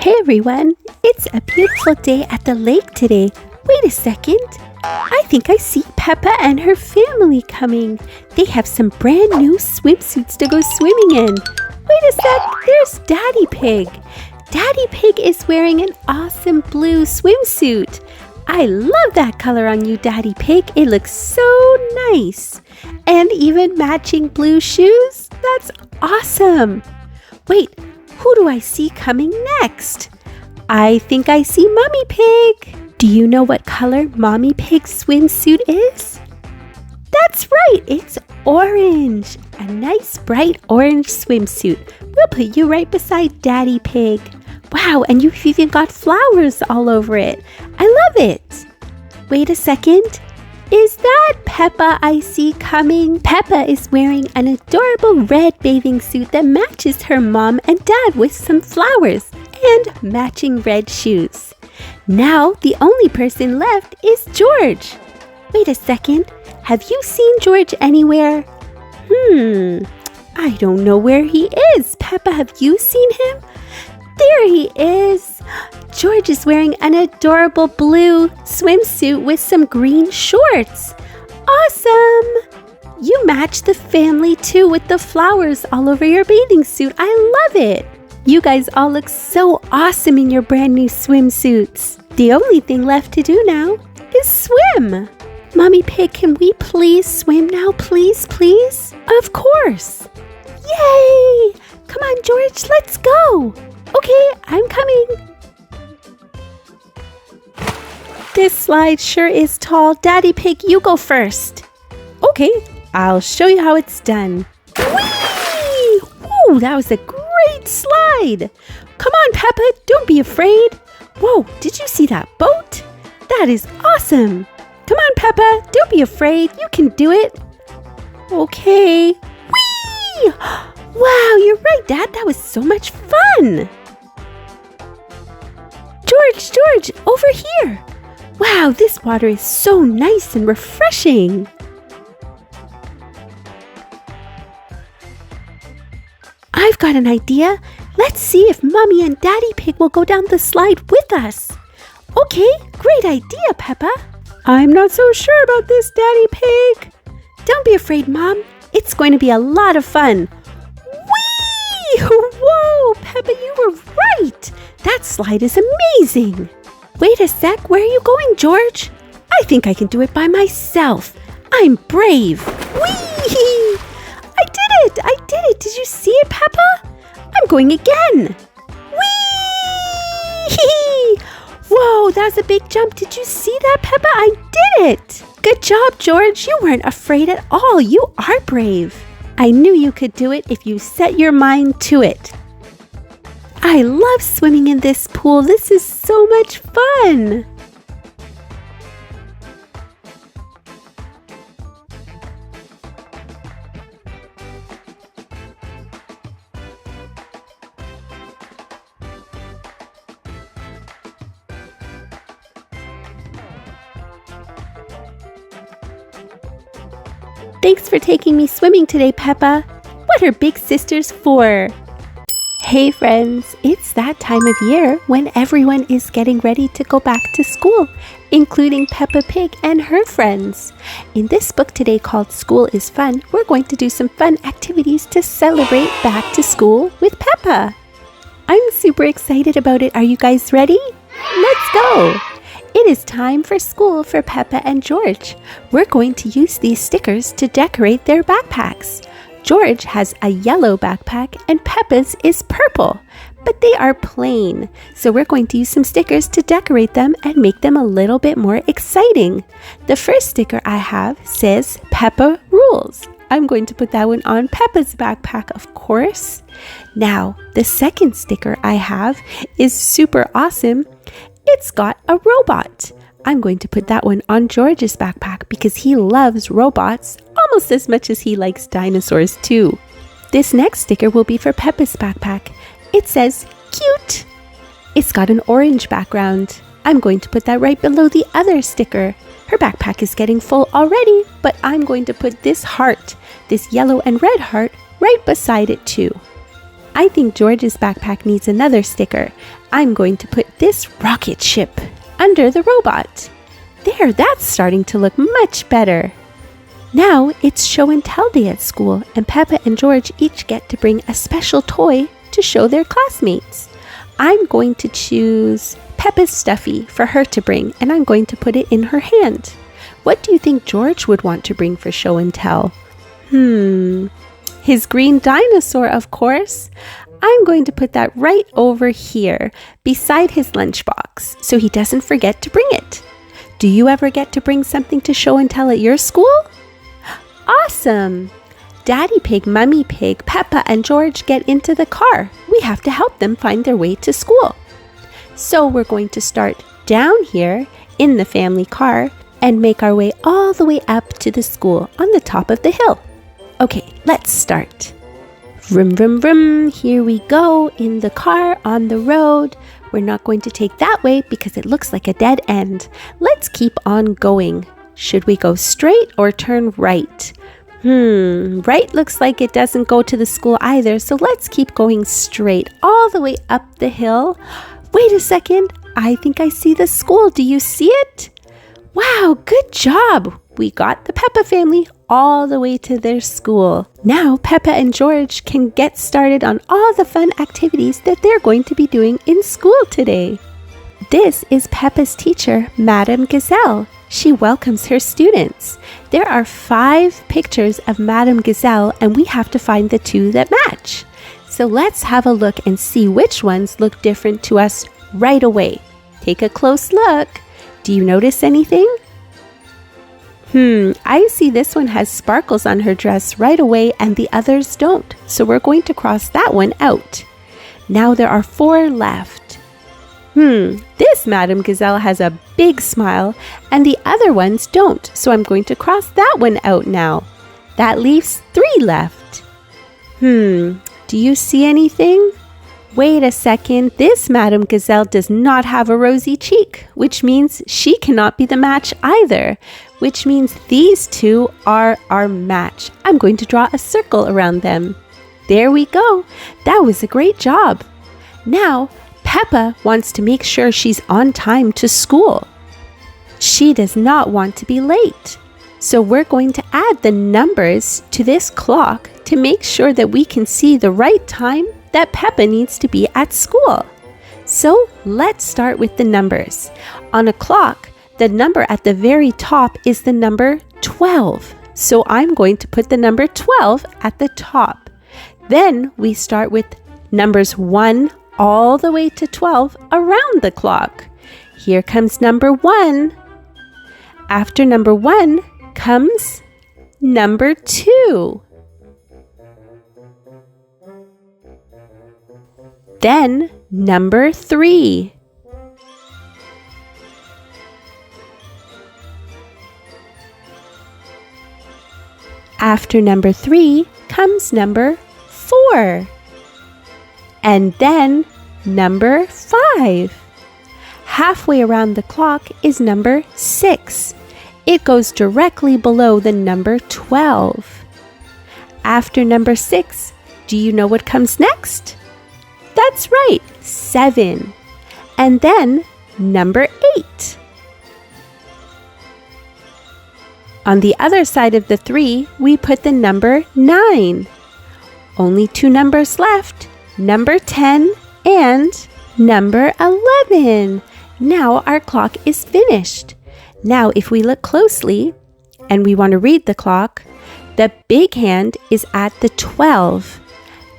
Hey everyone, it's a beautiful day at the lake today. Wait a second. I think I see Peppa and her family coming. They have some brand new swimsuits to go swimming in. Wait a sec, there's Daddy Pig. Daddy Pig is wearing an awesome blue swimsuit. I love that color on you, Daddy Pig. It looks so nice. And even matching blue shoes? That's awesome. Wait, who do I see coming next? I think I see Mommy Pig. Do you know what color Mommy Pig's swimsuit is? That's right, it's orange. A nice bright orange swimsuit. We'll put you right beside Daddy Pig. Wow, and you've even got flowers all over it. I love it. Wait a second. Is that Peppa I see coming? Peppa is wearing an adorable red bathing suit that matches her mom and dad with some flowers and matching red shoes. Now the only person left is George. Wait a second. Have you seen George anywhere? I don't know where he is. Peppa, have you seen him? There he is. George is wearing an adorable blue swimsuit with some green shorts. Awesome! You match the family too with the flowers all over your bathing suit. I love it. You guys all look so awesome in your brand new swimsuits. The only thing left to do now is swim. Mommy Pig, can we please swim now, please, please? Of course. Yay! Come on, George, let's go. Okay, I'm coming. This slide sure is tall. Daddy Pig, you go first. Okay, I'll show you how it's done. Whee! Whoa, that was a great slide. Come on, Peppa, don't be afraid. Whoa, did you see that boat? That is awesome. Come on, Peppa, don't be afraid. You can do it. Okay. Whee! Wow, you're right, Dad. That was so much fun. George, over here. Wow, this water is so nice and refreshing. I've got an idea. Let's see if Mommy and Daddy Pig will go down the slide with us. Okay, great idea, Peppa. I'm not so sure about this, Daddy Pig. Don't be afraid, Mom. It's going to be a lot of fun. Whee! Whoa, Peppa, you were right. That slide is amazing. Wait a sec, where are you going, George? I think I can do it by myself. I'm brave. Whee! I did it. Did you see it, Peppa? I'm going again. Whee! Whoa, that was a big jump. Did you see that, Peppa? I did it. Good job, George. You weren't afraid at all. You are brave. I knew you could do it if you set your mind to it. I love swimming in this pool. This is so much fun. Thanks for taking me swimming today, Peppa. What are big sisters for? Hey friends, it's that time of year when everyone is getting ready to go back to school, including Peppa Pig and her friends. In this book today called School is Fun, we're going to do some fun activities to celebrate back to school with Peppa. I'm super excited about it. Are you guys ready? Let's go! It is time for school for Peppa and George. We're going to use these stickers to decorate their backpacks. George has a yellow backpack and Peppa's is purple, but they are plain. So we're going to use some stickers to decorate them and make them a little bit more exciting. The first sticker I have says Peppa Rules. I'm going to put that one on Peppa's backpack, of course. Now, the second sticker I have is super awesome. It's got a robot. I'm going to put that one on George's backpack because he loves robots almost as much as he likes dinosaurs too. This next sticker will be for Peppa's backpack. It says, cute. It's got an orange background. I'm going to put that right below the other sticker. Her backpack is getting full already, but I'm going to put this heart, this yellow and red heart, right beside it too. I think George's backpack needs another sticker. I'm going to put this rocket ship under the robot. There, that's starting to look much better. Now it's show and tell day at school, and Peppa and George each get to bring a special toy to show their classmates. I'm going to choose Peppa's stuffy for her to bring, and I'm going to put it in her hand. What do you think George would want to bring for show and tell? His green dinosaur, of course. I'm going to put that right over here beside his lunchbox so he doesn't forget to bring it. Do you ever get to bring something to show and tell at your school? Awesome! Daddy Pig, Mummy Pig, Peppa, and George get into the car. We have to help them find their way to school. So we're going to start down here in the family car and make our way all the way up to the school on the top of the hill. Okay, let's start. Vroom, vroom, vroom. Here we go in the car on the road. We're not going to take that way because it looks like a dead end. Let's keep on going. Should we go straight or turn right? Right looks like it doesn't go to the school either, so let's keep going straight all the way up the hill. Wait a second, I think I see the school. Do you see it? Wow, good job! We got the Peppa family all the way to their school. Now Peppa and George can get started on all the fun activities that they're going to be doing in school today. This is Peppa's teacher, Madame Gazelle. She welcomes her students. There are 5 pictures of Madame Gazelle, and we have to find the 2 that match. So let's have a look and see which ones look different to us right away. Take a close look. Do you notice anything? I see this one has sparkles on her dress right away and the others don't. So we're going to cross that one out. Now there are 4 left. This Madame Gazelle has a big smile and the other ones don't. So I'm going to cross that one out now. That leaves 3 left. Do you see anything? Wait a second, this Madame Gazelle does not have a rosy cheek, which means she cannot be the match either, which means these 2 are our match. I'm going to draw a circle around them. There we go. That was a great job. Now, Peppa wants to make sure she's on time to school. She does not want to be late. So we're going to add the numbers to this clock to make sure that we can see the right time that Peppa needs to be at school. So let's start with the numbers. On a clock, the number at the very top is the number 12. So I'm going to put the number 12 at the top. Then we start with numbers 1 all the way to 12 around the clock. Here comes number 1. After number 1 comes number 2. Then number 3. After number 3 comes number 4. And then number 5. Halfway around the clock is number 6. It goes directly below the number 12. After number 6, do you know what comes next? That's right, 7. And then number 8. On the other side of the 3, we put the number 9. Only 2 numbers left, number 10 and number 11. Now our clock is finished. Now if we look closely and we want to read the clock, the big hand is at the 12.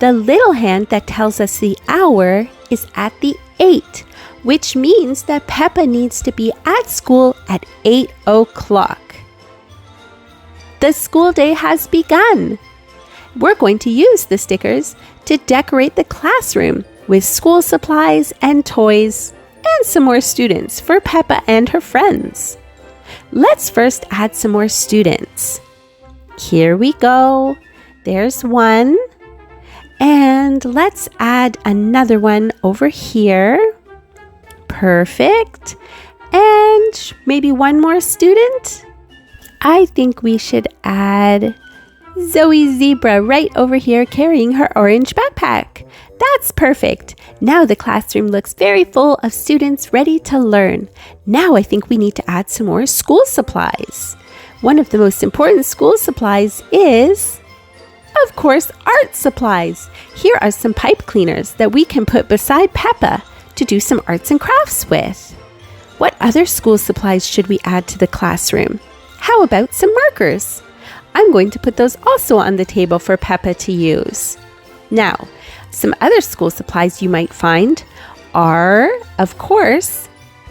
The little hand that tells us the hour is at the 8, which means that Peppa needs to be at school at 8 o'clock. The school day has begun. We're going to use the stickers to decorate the classroom with school supplies and toys and some more students for Peppa and her friends. Let's first add some more students. Here we go. There's 1. And let's add another one over here. Perfect. And maybe 1 more student. I think we should add Zoe Zebra right over here carrying her orange backpack. That's perfect. Now the classroom looks very full of students ready to learn. Now I think we need to add some more school supplies. One of the most important school supplies is, of course, art supplies. Here are some pipe cleaners that we can put beside Peppa to do some arts and crafts with. What other school supplies should we add to the classroom? How about some markers? I'm going to put those also on the table for Peppa to use. Now, some other school supplies you might find are, of course,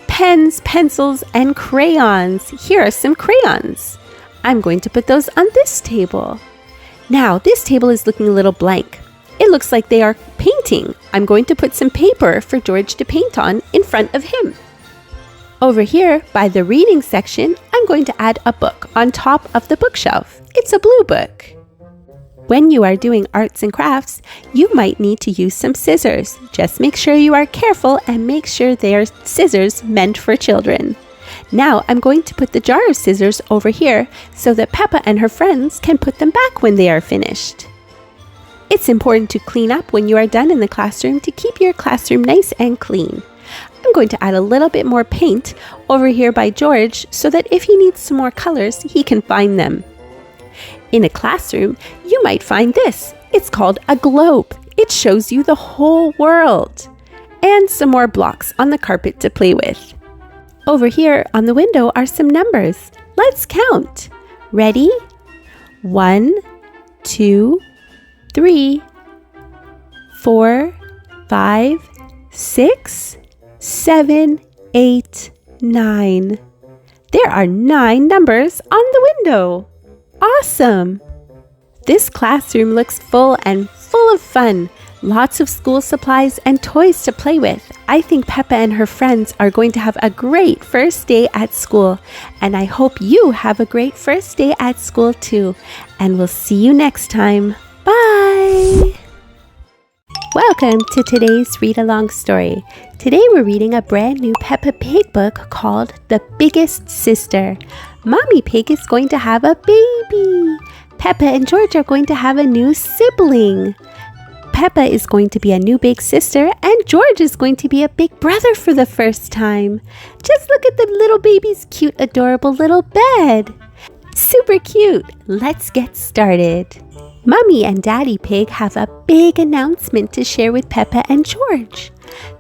pens, pencils, and crayons. Here are some crayons. I'm going to put those on this table. Now, this table is looking a little blank. It looks like they are painting. I'm going to put some paper for George to paint on in front of him. Over here, by the reading section, I'm going to add a book on top of the bookshelf. It's a blue book. When you are doing arts and crafts, you might need to use some scissors. Just make sure you are careful and make sure they are scissors meant for children. Now I'm going to put the jar of scissors over here so that Peppa and her friends can put them back when they are finished. It's important to clean up when you are done in the classroom to keep your classroom nice and clean. I'm going to add a little bit more paint over here by George so that if he needs some more colors, he can find them. In a classroom, you might find this. It's called a globe. It shows you the whole world. And some more blocks on the carpet to play with. Over here on the window are some numbers. Let's count. Ready? 1, 2, 3, 4, 5, 6, 7, 8, 9. There are 9 numbers on the window. Awesome! This classroom looks full and full of fun. Lots of school supplies and toys to play with. I think Peppa and her friends are going to have a great first day at school. And I hope you have a great first day at school too. And we'll see you next time. Bye! Welcome to today's read-along story. Today we're reading a brand new Peppa Pig book called The Biggest Sister. Mommy Pig is going to have a baby. Peppa and George are going to have a new sibling. Peppa is going to be a new big sister and George is going to be a big brother for the first time. Just look at the little baby's cute, adorable little bed. Super cute. Let's get started. Mommy and Daddy Pig have a big announcement to share with Peppa and George.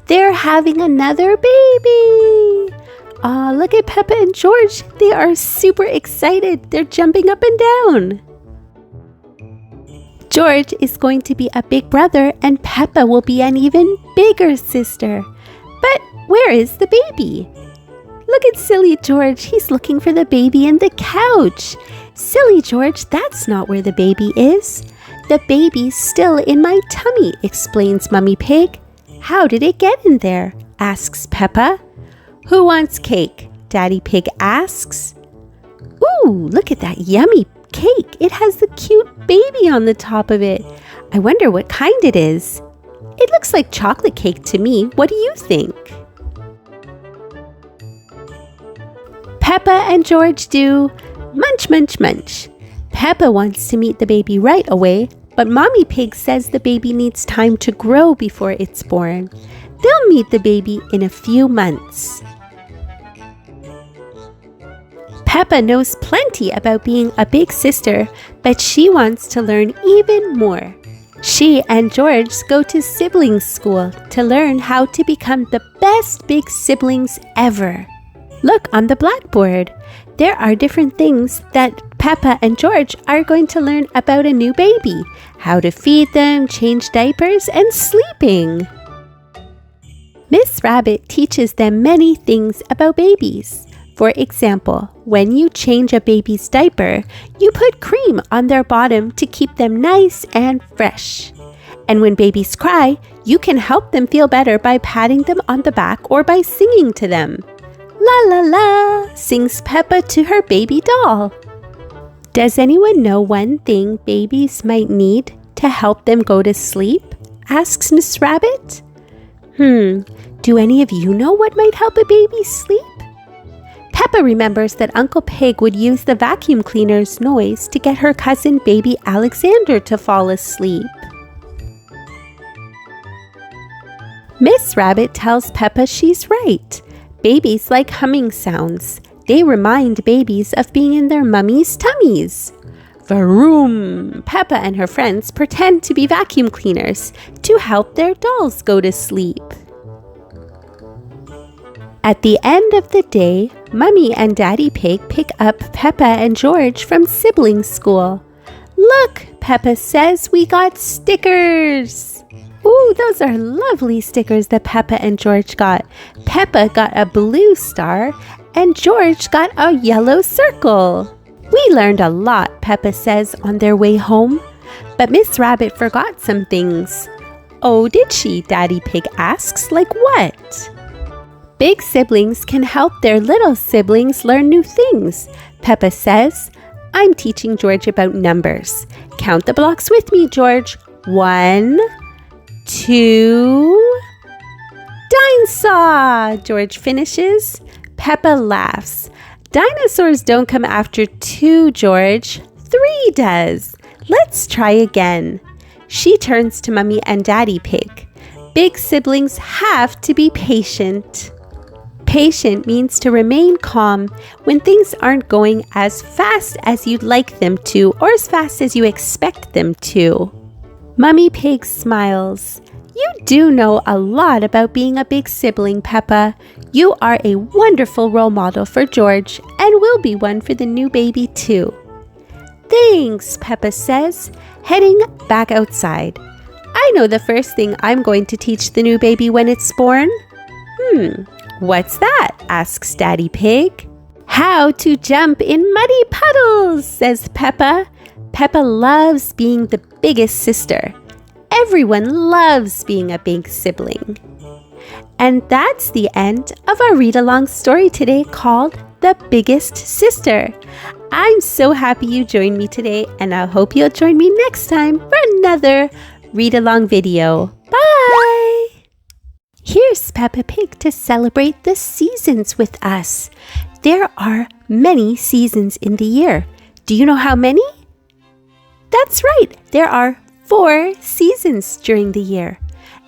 They're having another baby. Aw, look at Peppa and George. They are super excited. They're jumping up and down. George is going to be a big brother and Peppa will be an even bigger sister. But where is the baby? Look at silly George. He's looking for the baby in the couch. Silly George, that's not where the baby is. The baby's still in my tummy, explains Mummy Pig. How did it get in there? Asks Peppa. Who wants cake? Daddy Pig asks. Ooh, look at that yummy cake. It has the cute baby on the top of it. I wonder what kind it is. It looks like chocolate cake to me. What do you think? Peppa and George do munch, munch, munch. Peppa wants to meet the baby right away, but Mommy Pig says the baby needs time to grow before it's born. They'll meet the baby in a few months. Peppa knows plenty about being a big sister, but she wants to learn even more. She and George go to sibling school to learn how to become the best big siblings ever. Look on the blackboard. There are different things that Peppa and George are going to learn about a new baby. How to feed them, change diapers, and sleeping. Miss Rabbit teaches them many things about babies. For example, when you change a baby's diaper, you put cream on their bottom to keep them nice and fresh. And when babies cry, you can help them feel better by patting them on the back or by singing to them. La la la, sings Peppa to her baby doll. Does anyone know one thing babies might need to help them go to sleep? Asks Miss Rabbit. Do any of you know what might help a baby sleep? Peppa remembers that Uncle Pig would use the vacuum cleaner's noise to get her cousin baby Alexander to fall asleep. Miss Rabbit tells Peppa she's right. Babies like humming sounds. They remind babies of being in their mummy's tummies. Vroom! Peppa and her friends pretend to be vacuum cleaners to help their dolls go to sleep. At the end of the day, Mummy and Daddy Pig pick up Peppa and George from sibling school. Look, Peppa says, we got stickers! Ooh, those are lovely stickers that Peppa and George got. Peppa got a blue star and George got a yellow circle. We learned a lot, Peppa says on their way home. But Miss Rabbit forgot some things. Oh, did she? Daddy Pig asks. Like what? Big siblings can help their little siblings learn new things. Peppa says, I'm teaching George about numbers. Count the blocks with me, George. 1, 2... Dinosaur! George finishes. Peppa laughs. Dinosaurs don't come after 2, George. 3 does. Let's try again. She turns to Mummy and Daddy Pig. Big siblings have to be patient. Patient means to remain calm when things aren't going as fast as you'd like them to or as fast as you expect them to. Mummy Pig smiles. You do know a lot about being a big sibling, Peppa. You are a wonderful role model for George and will be one for the new baby too. Thanks, Peppa says, heading back outside. I know the first thing I'm going to teach the new baby when it's born. What's that? Asks Daddy Pig. How to jump in muddy puddles, says Peppa. Peppa loves being the biggest sister. Everyone loves being a big sibling. And that's the end of our read-along story today called The Biggest Sister. I'm so happy you joined me today, and I hope you'll join me next time for another read-along video. Bye! Here's Peppa Pig to celebrate the seasons with us. There are many seasons in the year. Do you know how many? That's right, there are 4 seasons during the year.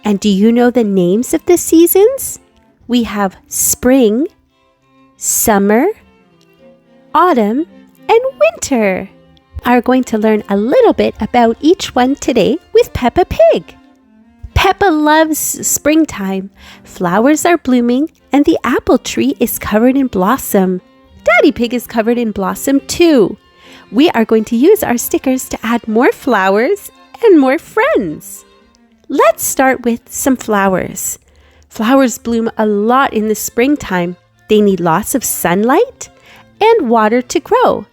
And do you know the names of the seasons? We have spring, summer, autumn, and winter. Are going to learn a little bit about each one today with Peppa Pig. Peppa loves springtime. Flowers are blooming and the apple tree is covered in blossom. Daddy Pig is covered in blossom too. We are going to use our stickers to add more flowers and more friends. Let's start with some flowers. Flowers bloom a lot in the springtime. They need lots of sunlight and water to grow.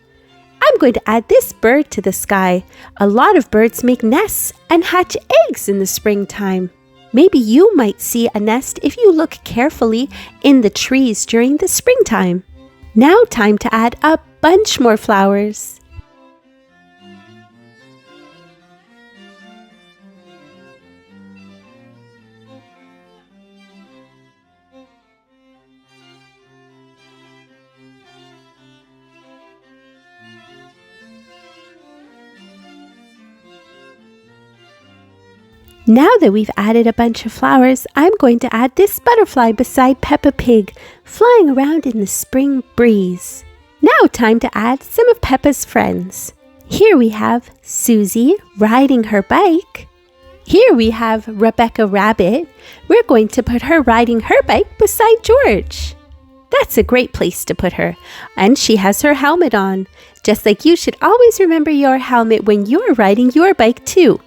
I'm going to add this bird to the sky. A lot of birds make nests and hatch eggs in the springtime. Maybe you might see a nest if you look carefully in the trees during the springtime. Now time to add a bunch more flowers. Now that we've added a bunch of flowers, I'm going to add this butterfly beside Peppa Pig, flying around in the spring breeze. Now time to add some of Peppa's friends. Here we have Susie riding her bike. Here we have Rebecca Rabbit. We're going to put her riding her bike beside George. That's a great place to put her. And she has her helmet on. Just like you should always remember your helmet when you're riding your bike too.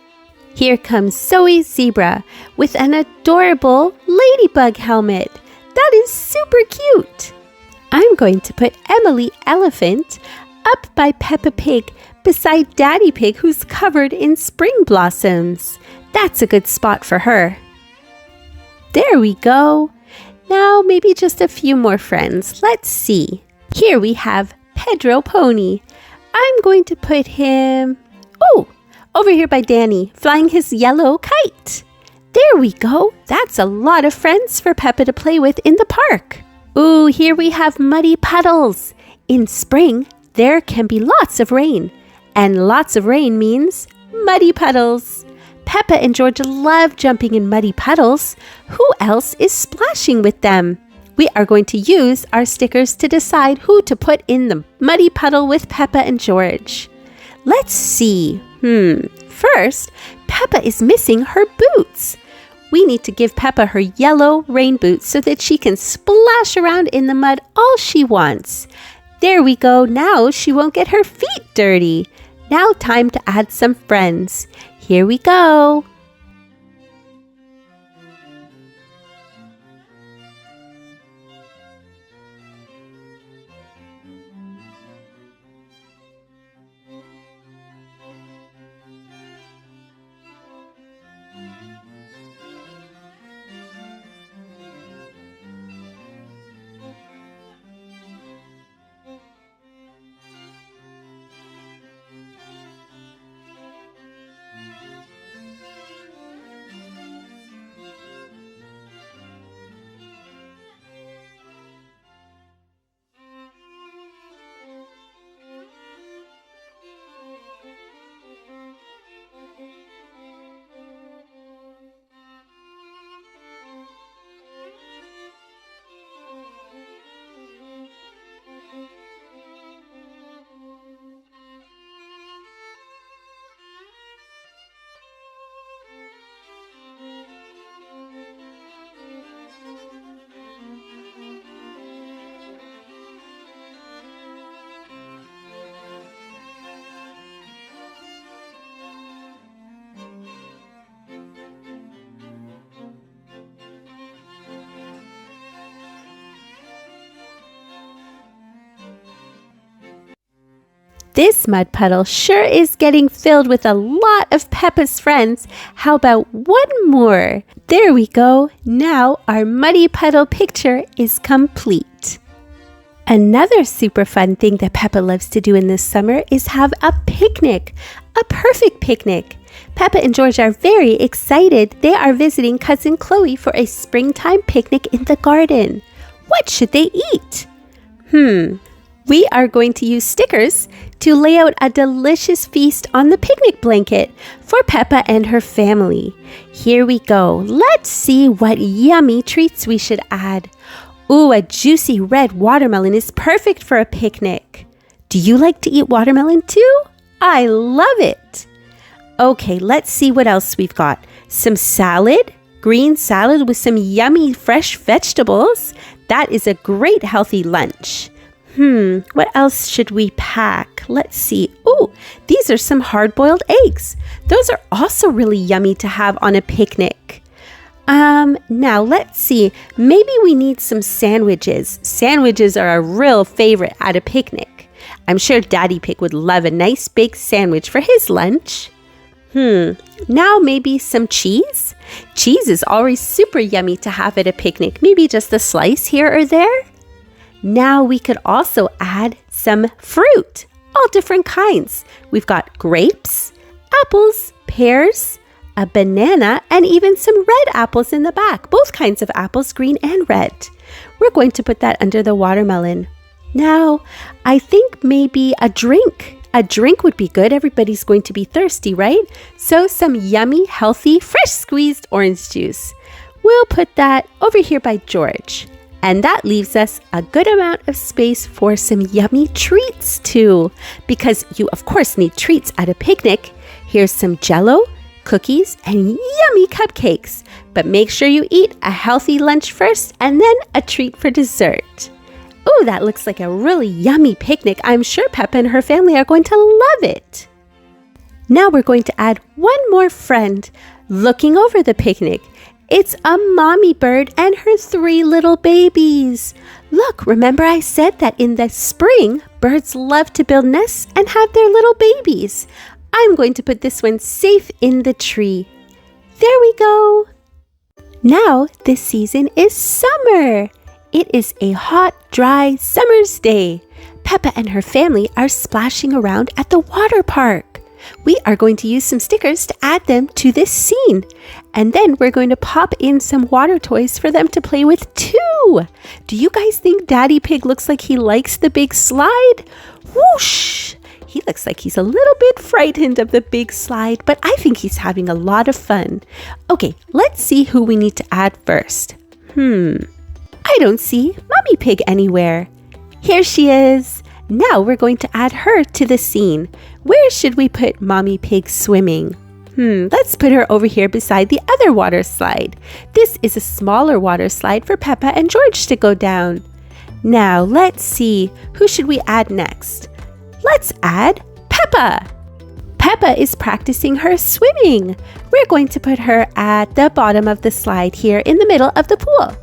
Here comes Zoe Zebra with an adorable ladybug helmet. That is super cute. I'm going to put Emily Elephant up by Peppa Pig beside Daddy Pig, who's covered in spring blossoms. That's a good spot for her. There we go. Now maybe just a few more friends. Let's see. Here we have Pedro Pony. I'm going to put him... over here by Danny, flying his yellow kite. There we go. That's a lot of friends for Peppa to play with in the park. Ooh, here we have muddy puddles. In spring, there can be lots of rain. And lots of rain means muddy puddles. Peppa and George love jumping in muddy puddles. Who else is splashing with them? We are going to use our stickers to decide who to put in the muddy puddle with Peppa and George. Let's see. First, Peppa is missing her boots. We need to give Peppa her yellow rain boots so that she can splash around in the mud all she wants. There we go. Now she won't get her feet dirty. Now time to add some friends. Here we go. This mud puddle sure is getting filled with a lot of Peppa's friends. How about one more? There we go. Now our muddy puddle picture is complete. Another super fun thing that Peppa loves to do in this summer is have a picnic. A perfect picnic. Peppa and George are very excited. They are visiting Cousin Chloe for a springtime picnic in the garden. What should they eat? We are going to use stickers to lay out a delicious feast on the picnic blanket for Peppa and her family. Here we go. Let's see what yummy treats we should add. Ooh, a juicy red watermelon is perfect for a picnic. Do you like to eat watermelon too? I love it. Okay, let's see what else we've got. Some salad, green salad with some yummy fresh vegetables. That is a great healthy lunch. What else should we pack? Let's see. Ooh, these are some hard-boiled eggs. Those are also really yummy to have on a picnic. Now let's see. Maybe we need some sandwiches. Sandwiches are a real favorite at a picnic. I'm sure Daddy Pig would love a nice big sandwich for his lunch. Now maybe some cheese. Cheese is always super yummy to have at a picnic. Maybe just a slice here or there. Now we could also add some fruit, all different kinds. We've got grapes, apples, pears, a banana, and even some red apples in the back. Both kinds of apples, green and red. We're going to put that under the watermelon. Now, I think maybe a drink. A drink would be good. Everybody's going to be thirsty, right? So some yummy, healthy, fresh squeezed orange juice. We'll put that over here by George. And that leaves us a good amount of space for some yummy treats too, because you of course need treats at a picnic. Here's some Jell-O, cookies, and yummy cupcakes. But make sure you eat a healthy lunch first and then a treat for dessert. Ooh, that looks like a really yummy picnic. I'm sure Peppa and her family are going to love it. Now we're going to add one more friend looking over the picnic. It's a mommy bird and her 3 little babies. Look, remember I said that in the spring, birds love to build nests and have their little babies. I'm going to put this one safe in the tree. There we go. Now this season is summer. It is a hot, dry summer's day. Peppa and her family are splashing around at the water park. We are going to use some stickers to add them to this scene. And then we're going to pop in some water toys for them to play with too. Do you guys think Daddy Pig looks like he likes the big slide? Whoosh! He looks like he's a little bit frightened of the big slide, but I think he's having a lot of fun. Okay, let's see who we need to add first. I don't see Mommy Pig anywhere. Here she is. Now we're going to add her to the scene. Where should we put Mommy Pig swimming? Let's put her over here beside the other water slide. This is a smaller water slide for Peppa and George to go down. Now let's see, who should we add next? Let's add Peppa. Peppa is practicing her swimming. We're going to put her at the bottom of the slide here in the middle of the pool.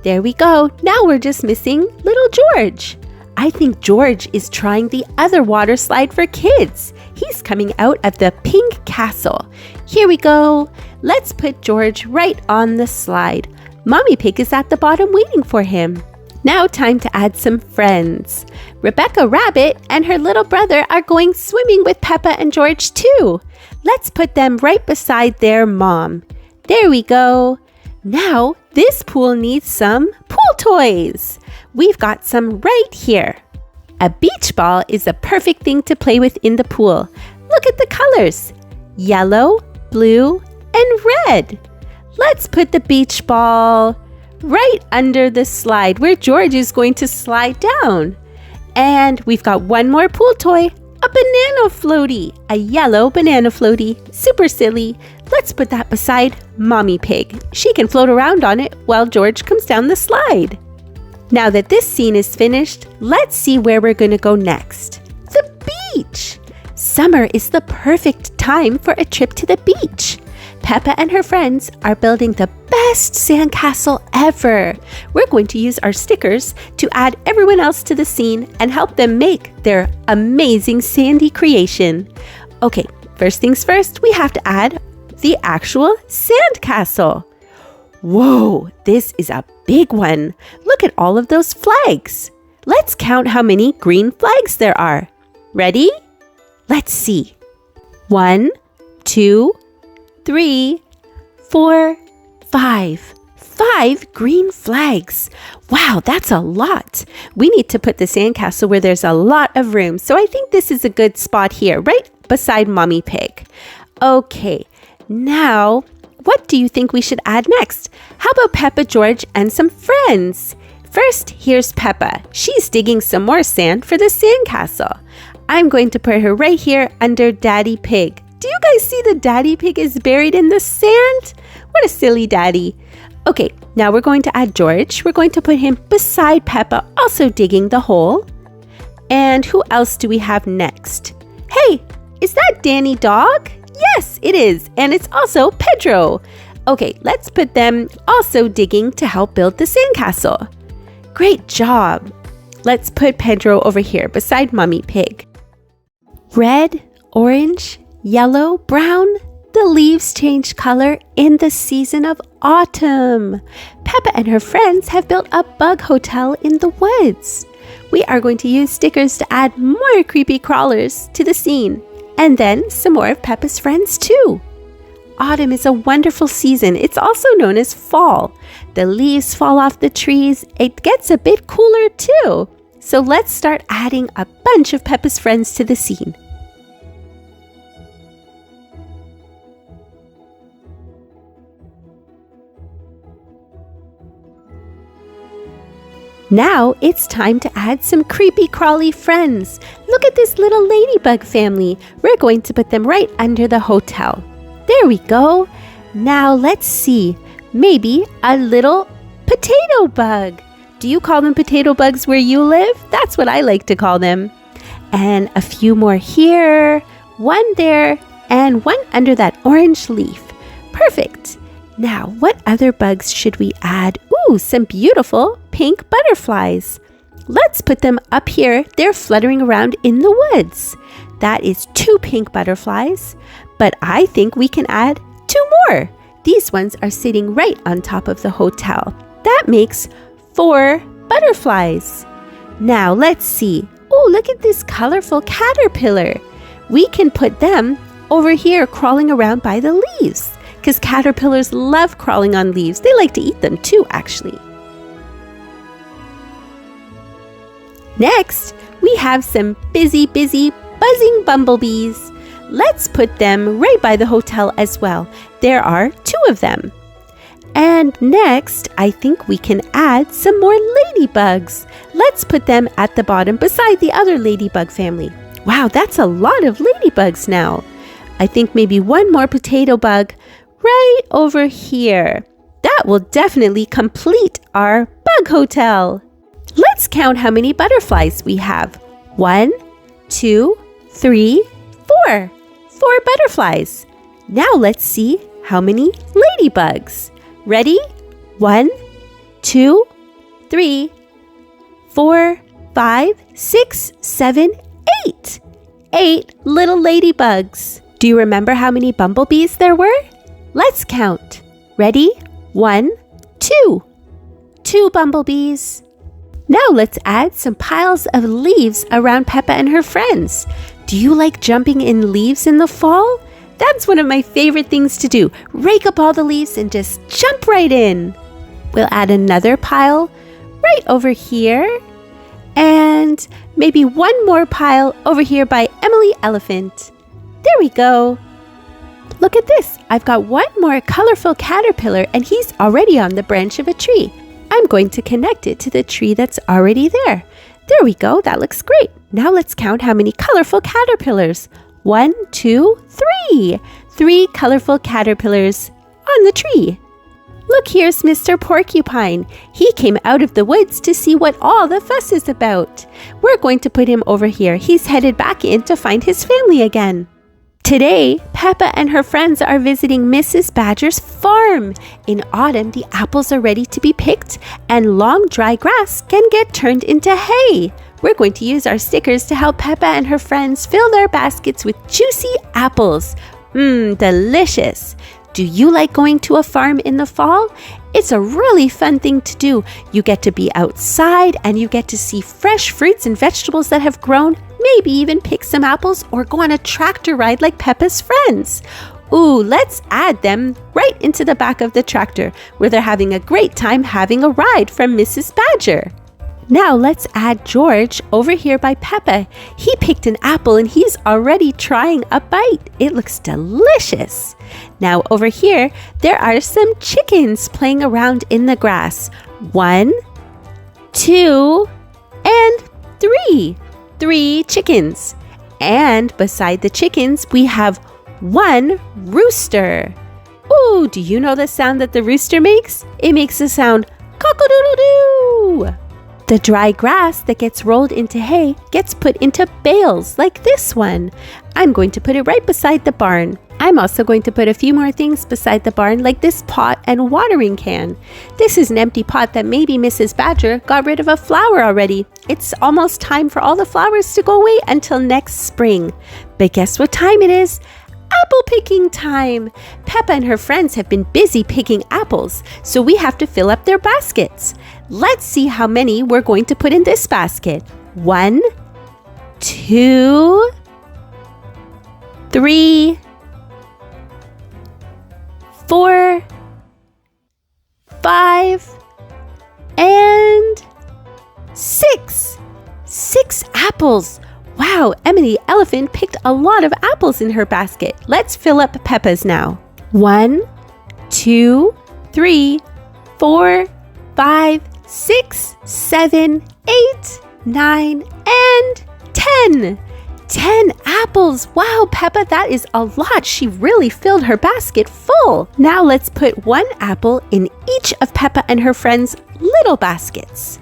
There we go. Now we're just missing little George. I think George is trying the other water slide for kids. He's coming out of the pink castle. Here we go. Let's put George right on the slide. Mommy Pig is at the bottom waiting for him. Now time to add some friends. Rebecca Rabbit and her little brother are going swimming with Peppa and George too. Let's put them right beside their mom. There we go. Now this pool needs some pool toys. We've got some right here. A beach ball is a perfect thing to play with in the pool. Look at the colors, yellow, blue, and red. Let's put the beach ball right under the slide where George is going to slide down. And we've got one more pool toy, a banana floaty, a yellow banana floaty, super silly. Let's put that beside Mommy Pig. She can float around on it while George comes down the slide. Now that this scene is finished, let's see where we're going to go next. The beach! Summer is the perfect time for a trip to the beach. Peppa and her friends are building the best sandcastle ever. We're going to use our stickers to add everyone else to the scene and help them make their amazing sandy creation. Okay, first things first, we have to add the actual sandcastle. Whoa, this is a big one. Look at all of those flags. Let's count how many green flags there are. Ready? Let's see. 1, 2, 3, 4, 5. 5 green flags. Wow, that's a lot. We need to put the sandcastle where there's a lot of room. So I think this is a good spot here, right beside Mommy Pig. Okay, now what do you think we should add next? How about Peppa, George, and some friends? First, here's Peppa. She's digging some more sand for the sandcastle. I'm going to put her right here under Daddy Pig. Do you guys see the Daddy Pig is buried in the sand? What a silly daddy. Okay, now we're going to add George. We're going to put him beside Peppa, also digging the hole. And who else do we have next? Hey, is that Danny Dog? Yes, it is. And it's also Pedro. Okay, let's put them also digging to help build the sandcastle. Great job. Let's put Pedro over here beside Mommy Pig. Red, orange, yellow, brown. The leaves change color in the season of autumn. Peppa and her friends have built a bug hotel in the woods. We are going to use stickers to add more creepy crawlers to the scene. And then some more of Peppa's friends too. Autumn is a wonderful season. It's also known as fall. The leaves fall off the trees. It gets a bit cooler too. So let's start adding a bunch of Peppa's friends to the scene. Now it's time to add some creepy crawly friends. Look at this little ladybug family. We're going to put them right under the hotel. There we go. Now let's see. Maybe a little potato bug. Do you call them potato bugs where you live? That's what I like to call them. And a few more here, one there, and one under that orange leaf. Perfect. Now, what other bugs should we add? Ooh, some beautiful pink butterflies. Let's put them up here. They're fluttering around in the woods. That is 2 pink butterflies, but I think we can add 2 more. These ones are sitting right on top of the hotel. That makes 4 butterflies. Now, let's see. Oh, look at this colorful caterpillar. We can put them over here crawling around by the leaves, because caterpillars love crawling on leaves. They like to eat them too, actually. Next, we have some busy buzzing bumblebees. Let's put them right by the hotel as well. There are 2 of them. And next, I think we can add some more ladybugs. Let's put them at the bottom beside the other ladybug family. Wow, that's a lot of ladybugs now. I think maybe 1 more potato bug right over here. That will definitely complete our bug hotel. Let's count how many butterflies we have. 1, 2, 3, 4. 4 butterflies. Now let's see how many ladybugs. Ready? 1, 2, 3, 4, 5, 6, 7, 8. 8 little ladybugs. Do you remember how many bumblebees there were? Let's count. Ready? 1, 2. 2 bumblebees. Now let's add some piles of leaves around Peppa and her friends. Do you like jumping in leaves in the fall? That's one of my favorite things to do. Rake up all the leaves and just jump right in. We'll add another pile right over here. And maybe 1 more pile over here by Emily Elephant. There we go. Look at this. I've got 1 more colorful caterpillar and he's already on the branch of a tree. I'm going to connect it to the tree that's already there. There we go. That looks great. Now let's count how many colorful caterpillars. 1, 2, 3. 3 colorful caterpillars on the tree. Look, here's Mr. Porcupine. He came out of the woods to see what all the fuss is about. We're going to put him over here. He's headed back in to find his family again. Today, Peppa and her friends are visiting Mrs. Badger's farm. In autumn, the apples are ready to be picked and long dry grass can get turned into hay. We're going to use our stickers to help Peppa and her friends fill their baskets with juicy apples. Delicious. Do you like going to a farm in the fall? It's a really fun thing to do. You get to be outside and you get to see fresh fruits and vegetables that have grown, maybe even pick some apples or go on a tractor ride like Peppa's friends. Ooh, let's add them right into the back of the tractor where they're having a great time having a ride from Mrs. Badger. Now let's add George over here by Peppa. He picked an apple and he's already trying a bite. It looks delicious. Now over here, there are some chickens playing around in the grass. 1, 2, and 3. 3 chickens. And beside the chickens, we have 1 rooster. Ooh, do you know the sound that the rooster makes? It makes the sound cock-a-doodle-doo. The dry grass that gets rolled into hay gets put into bales like this one. I'm going to put it right beside the barn. I'm also going to put a few more things beside the barn like this pot and watering can. This is an empty pot that maybe Mrs. Badger got rid of a flower already. It's almost time for all the flowers to go away until next spring. But guess what time it is? Apple picking time! Peppa and her friends have been busy picking apples, so we have to fill up their baskets. Let's see how many we're going to put in this basket. 1, 2, 3, 4, 5, and 6. 6 apples! Wow, Emily Elephant picked a lot of apples in her basket. Let's fill up Peppa's now. 1, 2, 3, 4, 5, 6, 7, 8, 9, and 10. 10 apples. Wow, Peppa, that is a lot. She really filled her basket full. Now let's put 1 apple in each of Peppa and her friends' little baskets.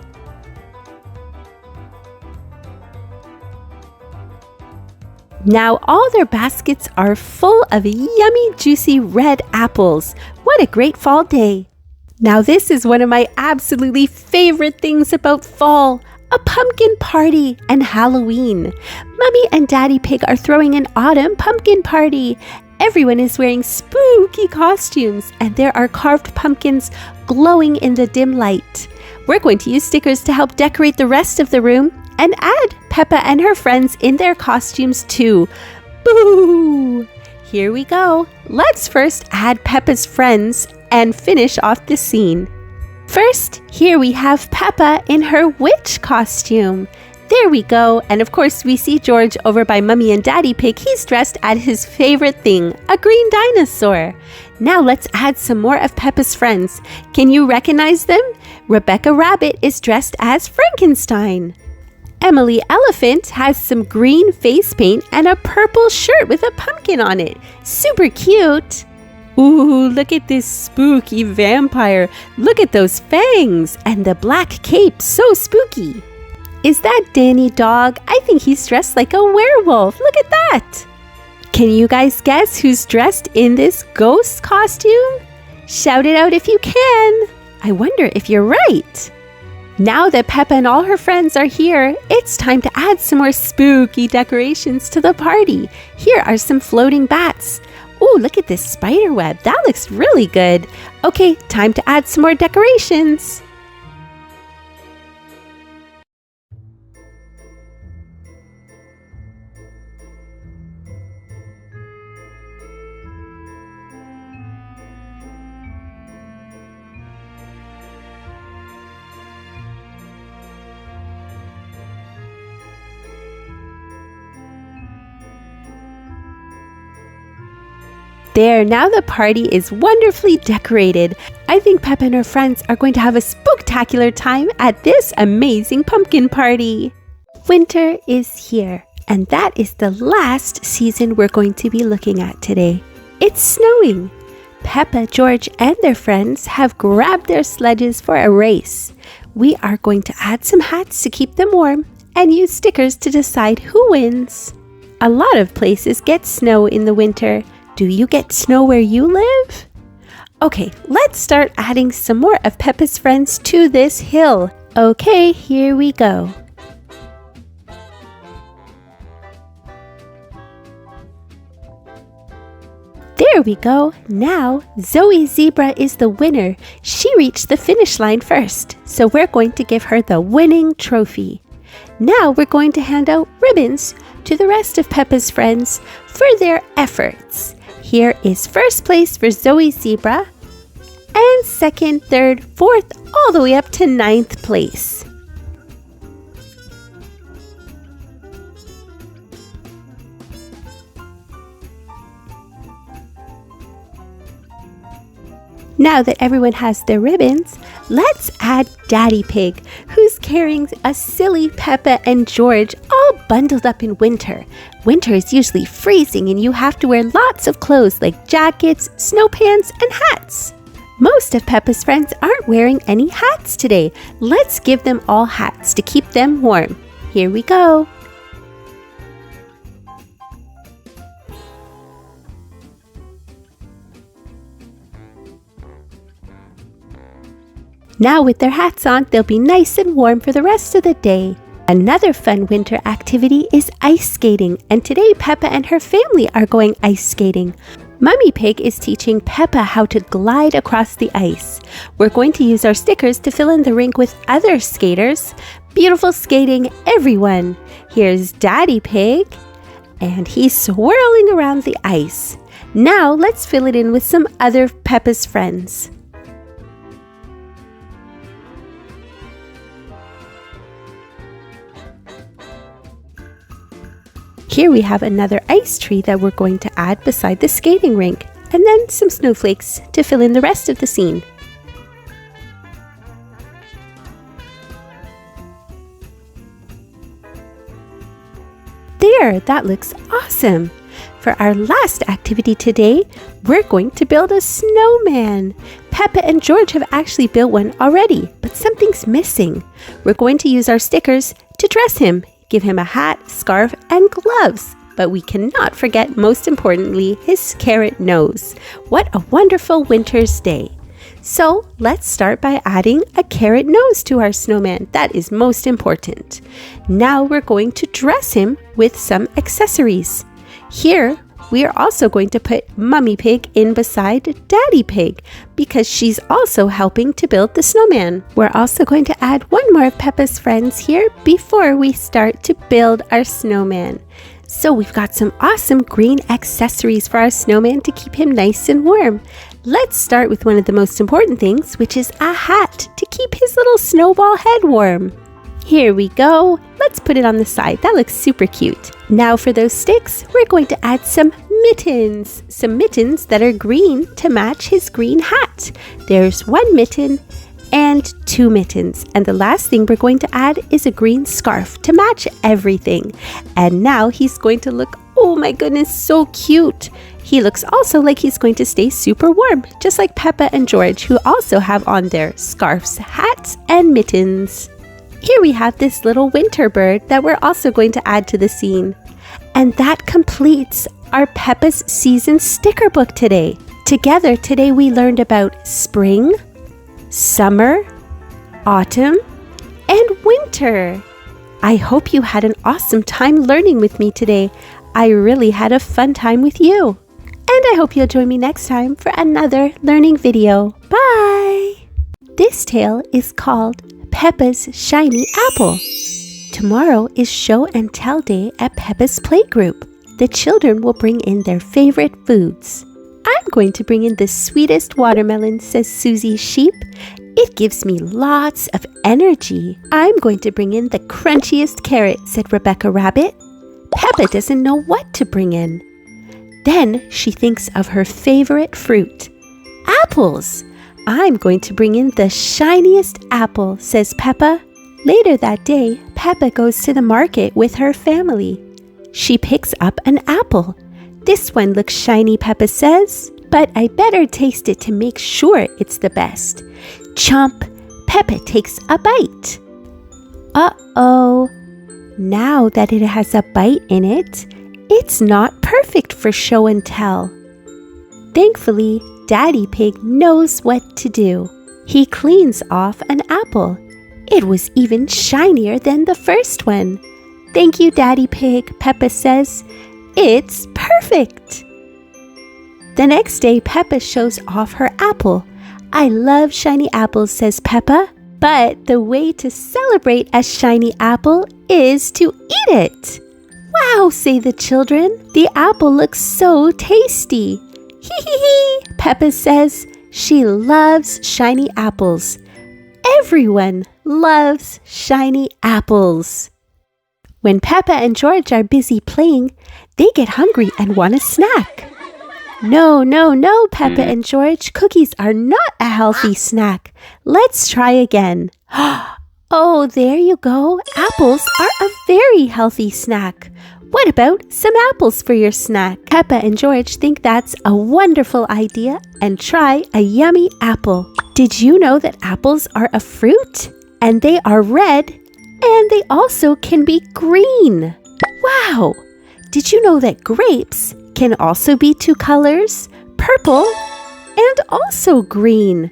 Now all their baskets are full of yummy, juicy red apples. What a great fall day. Now this is one of my absolutely favorite things about fall. A pumpkin party and Halloween. Mummy and Daddy Pig are throwing an autumn pumpkin party. Everyone is wearing spooky costumes and there are carved pumpkins glowing in the dim light. We're going to use stickers to help decorate the rest of the room and add Peppa and her friends in their costumes too. Boo! Here we go. Let's first add Peppa's friends and finish off the scene. First, here we have Peppa in her witch costume. There we go. And of course, we see George over by Mummy and Daddy Pig. He's dressed as his favorite thing, a green dinosaur. Now let's add some more of Peppa's friends. Can you recognize them? Rebecca Rabbit is dressed as Frankenstein. Emily Elephant has some green face paint and a purple shirt with a pumpkin on it. Super cute. Ooh, look at this spooky vampire. Look at those fangs and the black cape, so spooky. Is that Danny Dog? I think he's dressed like a werewolf. Look at that. Can you guys guess who's dressed in this ghost costume? Shout it out if you can. I wonder if you're right. Now that Peppa and all her friends are here, it's time to add some more spooky decorations to the party. Here are some floating bats. Ooh, look at this spider web. That looks really good. Okay, time to add some more decorations. There, now the party is wonderfully decorated. I think Peppa and her friends are going to have a spooktacular time at this amazing pumpkin party. Winter is here, and that is the last season we're going to be looking at today. It's snowing. Peppa, George, and their friends have grabbed their sledges for a race. We are going to add some hats to keep them warm and use stickers to decide who wins. A lot of places get snow in the winter. Do you get snow where you live? Okay, let's start adding some more of Peppa's friends to this hill. Okay, here we go. There we go. Now, Zoe Zebra is the winner. She reached the finish line first, so we're going to give her the winning trophy. Now we're going to hand out ribbons to the rest of Peppa's friends for their efforts. Here is first place for Zoe Zebra, and second, third, fourth, all the way up to 9th place. Now that everyone has their ribbons, let's add Daddy Pig, who's carrying a silly Peppa and George all bundled up in winter. Winter is usually freezing and you have to wear lots of clothes like jackets, snow pants, and hats. Most of Peppa's friends aren't wearing any hats today. Let's give them all hats to keep them warm. Here we go. Now with their hats on, they'll be nice and warm for the rest of the day. Another fun winter activity is ice skating, and today Peppa and her family are going ice skating. Mummy Pig is teaching Peppa how to glide across the ice. We're going to use our stickers to fill in the rink with other skaters. Beautiful skating, everyone! Here's Daddy Pig, and he's swirling around the ice. Now let's fill it in with some other Peppa's friends. Here we have another ice tree that we're going to add beside the skating rink, and then some snowflakes to fill in the rest of the scene. There, that looks awesome! For our last activity today, we're going to build a snowman. Peppa and George have actually built one already, but something's missing. We're going to use our stickers to dress him. Give him a hat, scarf, and gloves. But we cannot forget, most importantly, his carrot nose. What a wonderful winter's day. So let's start by adding a carrot nose to our snowman. That is most important. Now we're going to dress him with some accessories. Here, we are also going to put Mummy Pig in beside Daddy Pig because she's also helping to build the snowman. We're also going to add one more of Peppa's friends here before we start to build our snowman. So we've got some awesome green accessories for our snowman to keep him nice and warm. Let's start with one of the most important things, which is a hat to keep his little snowball head warm. Here we go. Let's put it on the side. That looks super cute. Now for those sticks, we're going to add some mittens. Some mittens that are green to match his green hat. There's 1 mitten and 2 mittens. And the last thing we're going to add is a green scarf to match everything. And now he's going to look, oh my goodness, so cute. He looks also like he's going to stay super warm, just like Peppa and George, who also have on their scarves, hats, and mittens. Here we have this little winter bird that we're also going to add to the scene. And that completes our Peppa's Season sticker book today. Together today we learned about spring, summer, autumn, and winter. I hope you had an awesome time learning with me today. I really had a fun time with you. And I hope you'll join me next time for another learning video. Bye! This tale is called Peppa's Shiny Apple. Tomorrow is show and tell day at Peppa's playgroup. The children will bring in their favorite foods. I'm going to bring in the sweetest watermelon, says Susie Sheep. It gives me lots of energy. I'm going to bring in the crunchiest carrot, said Rebecca Rabbit. Peppa doesn't know what to bring in. Then she thinks of her favorite fruit, apples. I'm going to bring in the shiniest apple, says Peppa. Later that day, Peppa goes to the market with her family. She picks up an apple. This one looks shiny, Peppa says, but I better taste it to make sure it's the best. Chomp! Peppa takes a bite. Uh-oh! Now that it has a bite in it, it's not perfect for show and tell. Thankfully, Daddy Pig knows what to do. He cleans off an apple. It was even shinier than the first one. Thank you, Daddy Pig, Peppa says. It's perfect. The next day, Peppa shows off her apple. I love shiny apples, says Peppa. But the way to celebrate a shiny apple is to eat it. Wow, say the children. The apple looks so tasty. Hee hee hee, Peppa says. She loves shiny apples. Everyone loves shiny apples. When Peppa and George are busy playing, they get hungry and want a snack. No, no, no, Peppa and George. Cookies are not a healthy snack. Let's try again. Oh, there you go. Apples are a very healthy snack. What about some apples for your snack? Peppa and George think that's a wonderful idea and try a yummy apple. Did you know that apples are a fruit? And they are red, and they also can be green. Wow! Did you know that grapes can also be 2 colors, purple and also green?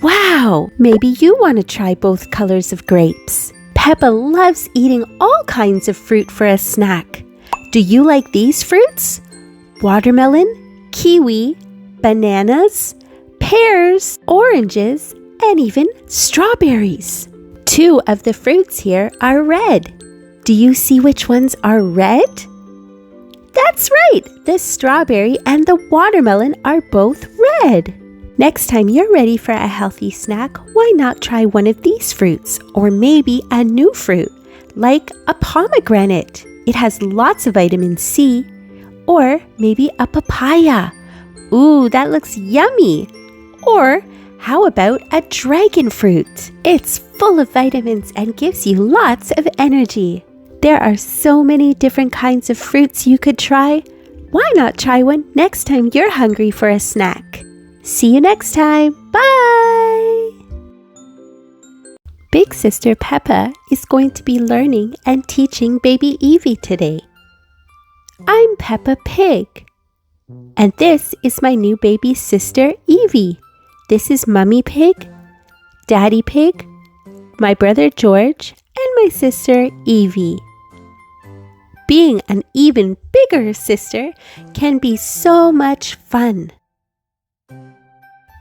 Wow! Maybe you want to try both colors of grapes. Peppa loves eating all kinds of fruit for a snack. Do you like these fruits? Watermelon, kiwi, bananas, pears, oranges, and even strawberries. 2 of the fruits here are red. Do you see which ones are red? That's right! The strawberry and the watermelon are both red. Next time you're ready for a healthy snack, why not try one of these fruits, or maybe a new fruit, like a pomegranate. It has lots of vitamin C. Or maybe a papaya. Ooh, that looks yummy. Or how about a dragon fruit? It's full of vitamins and gives you lots of energy. There are so many different kinds of fruits you could try. Why not try one next time you're hungry for a snack? See you next time. Bye! Big Sister Peppa is going to be learning and teaching baby Evie today. I'm Peppa Pig. And this is my new baby sister Evie. This is Mummy Pig, Daddy Pig, my brother George, and my sister Evie. Being an even bigger sister can be so much fun.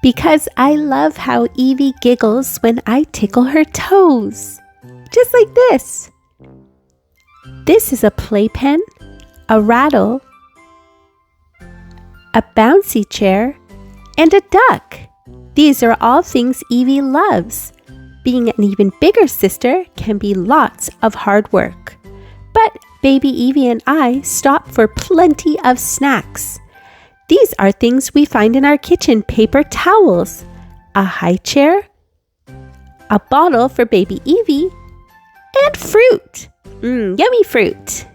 Because I love how Evie giggles when I tickle her toes. Just like this. This is a playpen, a rattle, a bouncy chair, and a duck. These are all things Evie loves. Being an even bigger sister can be lots of hard work. But baby Evie and I stop for plenty of snacks. These are things we find in our kitchen: paper towels, a high chair, a bottle for baby Evie, and fruit. Yummy fruit.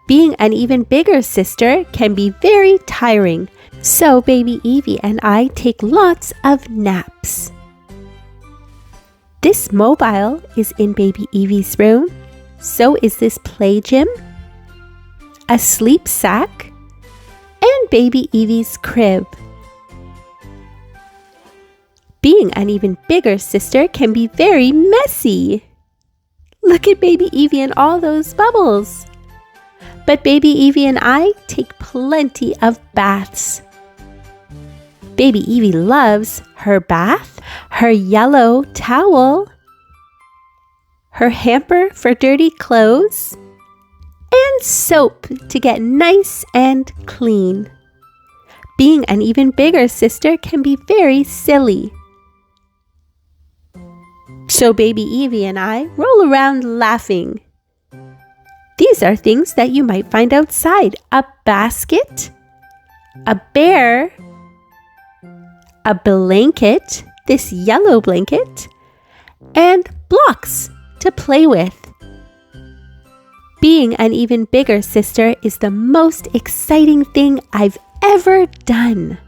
Being an even bigger sister can be very tiring, so baby Evie and I take lots of naps. This mobile is in baby Evie's room. So is this play gym, a sleep sack, and baby Evie's crib. Being an even bigger sister can be very messy. Look at baby Evie and all those bubbles. But baby Evie and I take plenty of baths. Baby Evie loves her bath, her yellow towel, her hamper for dirty clothes, and soap to get nice and clean. Being an even bigger sister can be very silly. So baby Evie and I roll around laughing. These are things that you might find outside: a basket, a bear, a blanket, this yellow blanket, and blocks to play with. Being an even bigger sister is the most exciting thing I've ever done.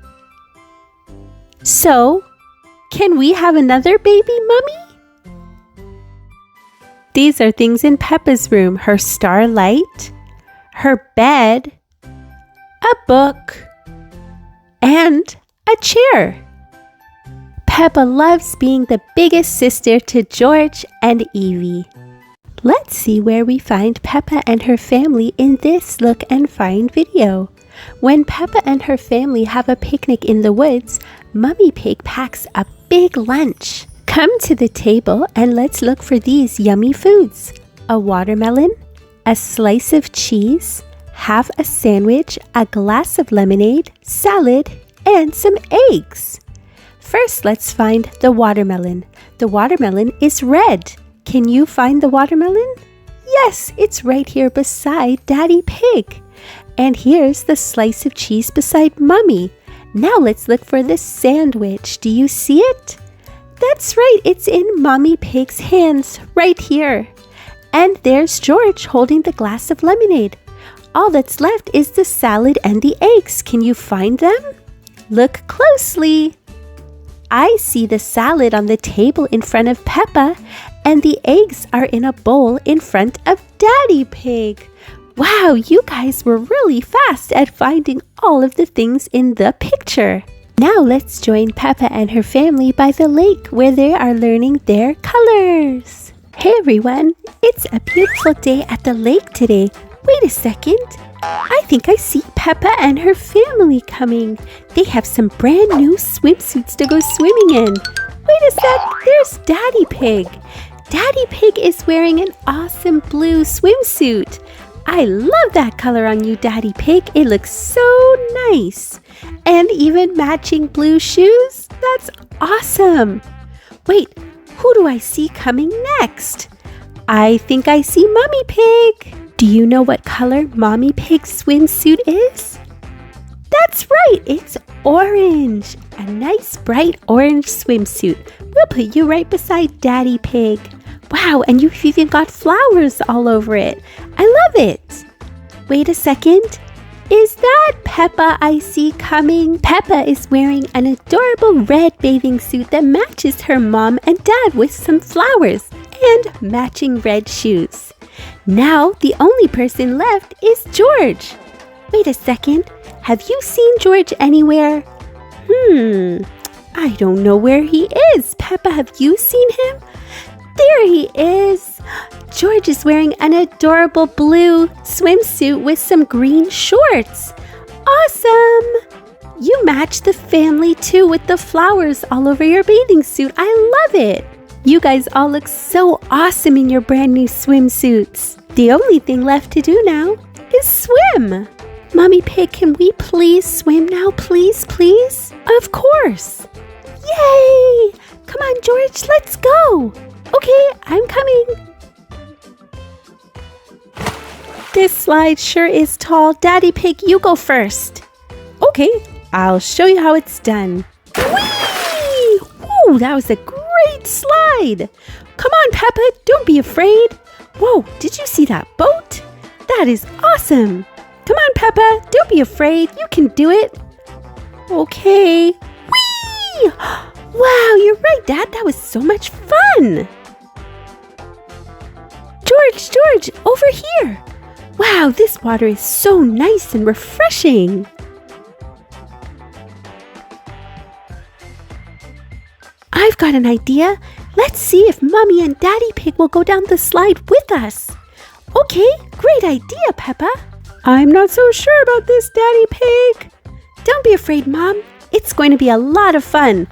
So, can we have another baby mummy? These are things in Peppa's room: her starlight, her bed, a book, and a chair. Peppa loves being the biggest sister to George and Evie. Let's see where we find Peppa and her family in this Look and Find video. When Peppa and her family have a picnic in the woods, Mummy Pig packs a big lunch. Come to the table and let's look for these yummy foods: a watermelon, a slice of cheese, half a sandwich, a glass of lemonade, salad, and some eggs. First, let's find the watermelon. The watermelon is red. Can you find the watermelon? Yes, it's right here beside Daddy Pig. And here's the slice of cheese beside Mummy. Now let's look for the sandwich. Do you see it? That's right, it's in Mommy Pig's hands, right here. And there's George holding the glass of lemonade. All that's left is the salad and the eggs. Can you find them? Look closely. I see the salad on the table in front of Peppa, and the eggs are in a bowl in front of Daddy Pig. Wow, you guys were really fast at finding all of the things in the picture. Now let's join Peppa and her family by the lake where they are learning their colors. Hey everyone, it's a beautiful day at the lake today. Wait a second. I think I see Peppa and her family coming. They have some brand new swimsuits to go swimming in. Wait a sec, there's Daddy Pig. Daddy Pig is wearing an awesome blue swimsuit. I love that color on you, Daddy Pig. It looks so nice. And even matching blue shoes? That's awesome. Wait, who do I see coming next? I think I see Mommy Pig. Do you know what color Mommy Pig's swimsuit is? That's right, it's orange. A nice bright orange swimsuit. We'll put you right beside Daddy Pig. Wow, and you've even got flowers all over it. I love it. Wait a second. Is that Peppa I see coming? Peppa is wearing an adorable red bathing suit that matches her mom and dad with some flowers and matching red shoes. Now the only person left is George. Wait a second. Have you seen George anywhere? I don't know where he is. Peppa, have you seen him? There he is. George is wearing an adorable blue swimsuit with some green shorts. Awesome! You match the family too with the flowers all over your bathing suit. I love it. You guys all look so awesome in your brand new swimsuits. The only thing left to do now is swim. Mommy Pig, can we please swim now? Please, please? Of course. Yay! Come on, George, let's go. Okay, I'm coming. This slide sure is tall. Daddy Pig, you go first. Okay, I'll show you how it's done. Whee! Whoa, that was a great slide. Come on, Peppa, don't be afraid. Whoa, did you see that boat? That is awesome. Come on, Peppa, don't be afraid. You can do it. Okay. Whee! Wow, you're right, Dad. That was so much fun. George, over here. Wow, this water is so nice and refreshing. I've got an idea. Let's see if Mommy and Daddy Pig will go down the slide with us. Okay, great idea, Peppa. I'm not so sure about this, Daddy Pig. Don't be afraid, Mom. It's going to be a lot of fun.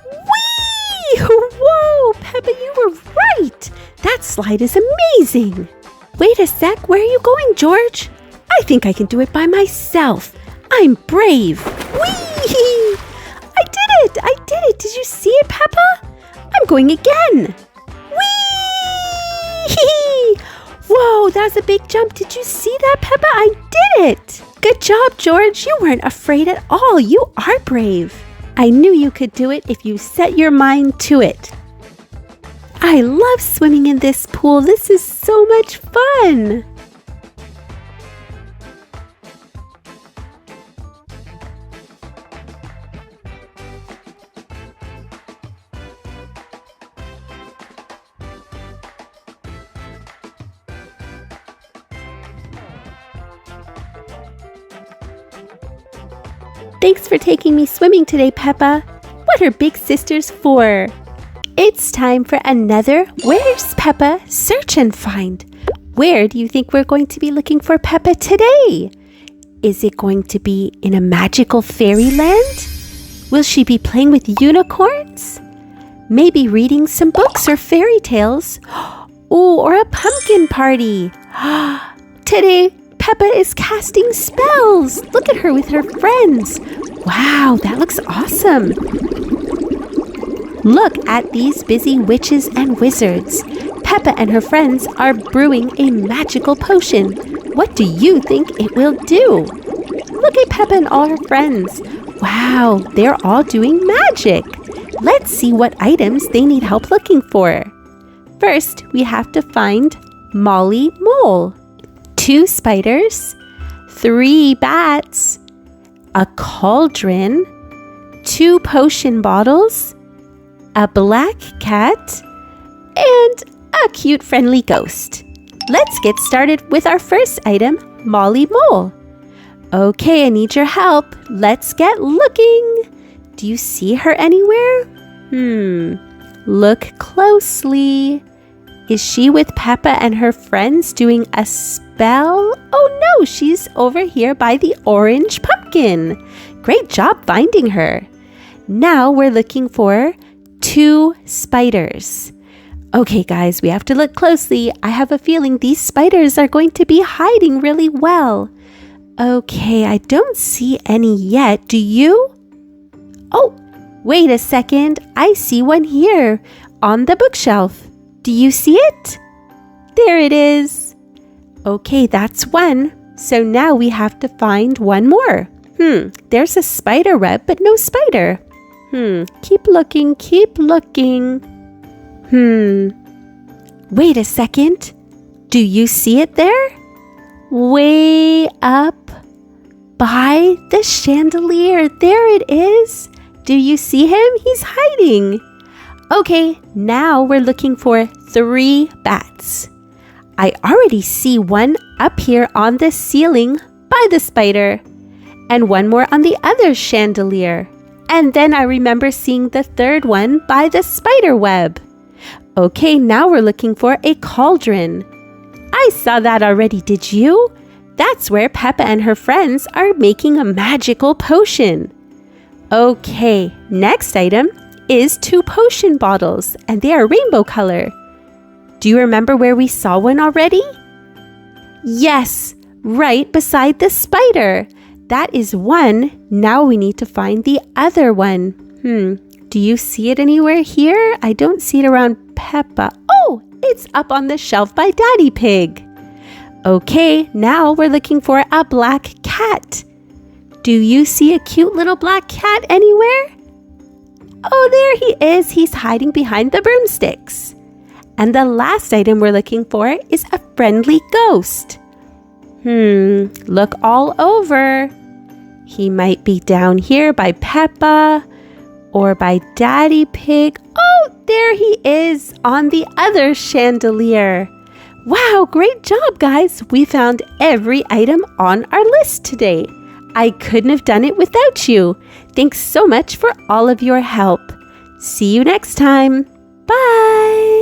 Whee! Whoa, Peppa, you were right. That slide is amazing. Wait a sec, where are you going, George? I think I can do it by myself. I'm brave. Whee! I did it. Did you see it, Peppa? I'm going again. Whee! Whoa, that was a big jump. Did you see that, Peppa? I did it. Good job, George. You weren't afraid at all. You are brave. I knew you could do it if you set your mind to it. I love swimming in this pool. This is so much fun. Thanks for taking me swimming today, Peppa. What are big sisters for? It's time for another Where's Peppa? Search and find. Where do you think we're going to be looking for Peppa today? Is it going to be in a magical fairyland? Will she be playing with unicorns? Maybe reading some books or fairy tales? Oh, or a pumpkin party. Today, Peppa is casting spells. Look at her with her friends. Wow, that looks awesome. Look at these busy witches and wizards. Peppa and her friends are brewing a magical potion. What do you think it will do? Look at Peppa and all her friends. Wow, they're all doing magic. Let's see what items they need help looking for. First, we have to find Molly Mole. 2 spiders, 3 bats, a cauldron, 2 potion bottles, a black cat, and a cute friendly ghost. Let's get started with our first item, Molly Mole. Okay, I need your help. Let's get looking. Do you see her anywhere? Look closely. Is she with Peppa and her friends doing a spell? Oh no, she's over here by the orange pumpkin. Great job finding her. Now we're looking for 2 spiders. Okay guys, we have to look closely. I have a feeling these spiders are going to be hiding really well. Okay, I don't see any yet. Do you? Oh, wait a second. I see one here on the bookshelf. Do you see it? There it is. Okay, that's one. So now we have to find one more. There's a spider web, but no spider. Keep looking, keep looking. Wait a second. Do you see it there? Way up by the chandelier. There it is. Do you see him? He's hiding. Okay, now we're looking for 3 bats. I already see one up here on the ceiling by the spider, and one more on the other chandelier. And then I remember seeing the 3rd one by the spider web. Okay, now we're looking for a cauldron. I saw that already, did you? That's where Peppa and her friends are making a magical potion. Okay, next item is 2 potion bottles, and they are rainbow color. Do you remember where we saw one already? Yes, right beside the spider. That is one. Now we need to find the other one. Do you see it anywhere here? I don't see it around Peppa. Oh, it's up on the shelf by Daddy Pig. Okay, now we're looking for a black cat. Do you see a cute little black cat anywhere? Oh, there he is. He's hiding behind the broomsticks. And the last item we're looking for is a friendly ghost. Look all over. He might be down here by Peppa or by Daddy Pig. Oh, there he is on the other chandelier. Wow, great job, guys. We found every item on our list today. I couldn't have done it without you. Thanks so much for all of your help. See you next time. Bye.